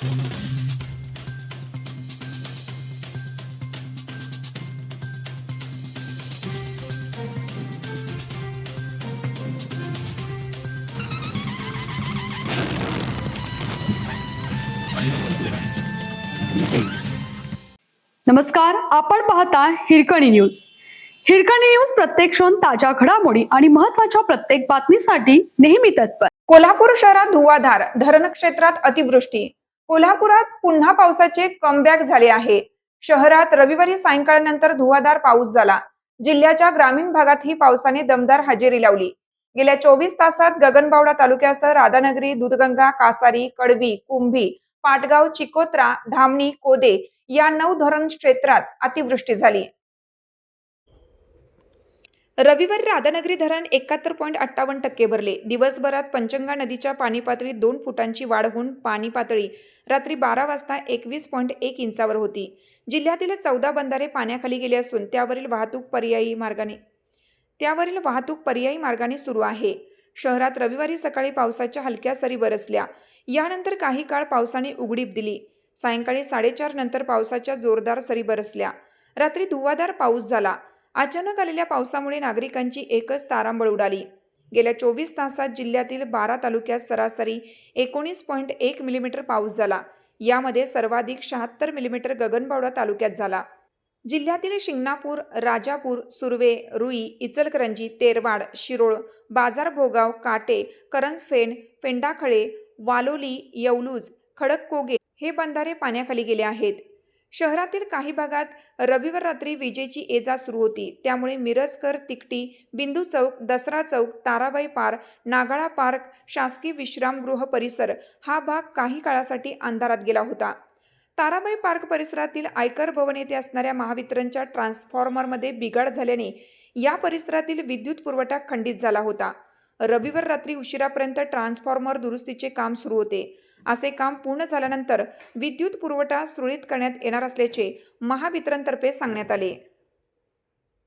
नमस्कार, आपण पाहता हिरकणी न्यूज. हिरकणी न्यूज प्रत्येक क्षण ताज्या घडामोडी आणि महत्त्वाच्या प्रत्येक बातमीसाठी नेहमी तत्पर. कोल्हापूर शहरात धुवाधार, धरण क्षेत्रात अतिवृष्टी. कोल्हापुरात पुन्हा पावसाचे कमबॅक झाले आहे. शहरात रविवारी सायंकाळनंतर धुवाधार पाऊस झाला. जिल्ह्याच्या ग्रामीण भागातही पावसाने दमदार हजेरी लावली. गेल्या 24 तासात गगनबावडा तालुक्यासह राधानगरी, दूधगंगा, कासारी, कडवी, कुंभी, पाटगाव, चिकोत्रा, धामणी, कोदे या 9 धरण क्षेत्रात अतिवृष्टी झाली. रविवारी राधानगरी धरण 71.58% भरले. दिवसभरात पंचगंगा नदीच्या पाणी पातळीत 2 फुटांची वाढ होऊन पाणी पातळी रात्री 12 वाजता 21.1 इंचावर होती. जिल्ह्यातील 14 बंधारे पाण्याखाली गेले असून त्यावरील वाहतूक पर्यायी मार्गाने सुरू आहे. शहरात रविवारी सकाळी पावसाच्या हलक्या सरी बरसल्या. यानंतर काही काळ पावसाने उघडीप दिली. सायंकाळी 4:30 नंतर पावसाच्या जोरदार सरी बरसल्या. रात्री धुवाधार पाऊस झाला. अचानक आलेल्या पावसामुळे नागरिकांची एकच तारांबळ उडाली. गेल्या 24 तासात जिल्ह्यातील 12 तालुक्यात सरासरी 19.1 मिलीमीटर पाऊस झाला. यामध्ये सर्वाधिक 76 मिलीमीटर गगनबावडा तालुक्यात झाला. जिल्ह्यातील शिंगणापूर, राजापूर, सुर्वे, रुई, इचलकरंजी, तेरवाड, शिरोळ, बाजार भोगाव, काटे, करंजफेड, पेंडाखळे, वालोली, येवलूज, खडककोगे हे बंधारे पाण्याखाली गेले आहेत. शहरातील काही भागात रविवार रात्री विजेची ये-जा सुरू होती. त्यामुळे मिरजकर, तिकटी, बिंदू चौक, दसरा चौक, ताराबाई पार्क, नागाळा पार्क, शासकीय विश्रामगृह परिसर हा भाग काही काळासाठी अंधारात गेला होता. ताराबाई पार्क परिसरातील आयकर भवन येथे असणाऱ्या महावितरणच्या ट्रान्सफॉर्मरमध्ये बिघाड झाल्याने या परिसरातील विद्युत पुरवठा खंडित झाला होता. रविवार रात्री उशिरापर्यंत ट्रान्सफॉर्मर दुरुस्तीचे काम सुरू होते. असे काम पूर्ण झाल्यानंतर विद्युत पुरवठा सुरळीत करण्यात येणार असल्याचे महावितरणतर्फे सांगण्यात आले.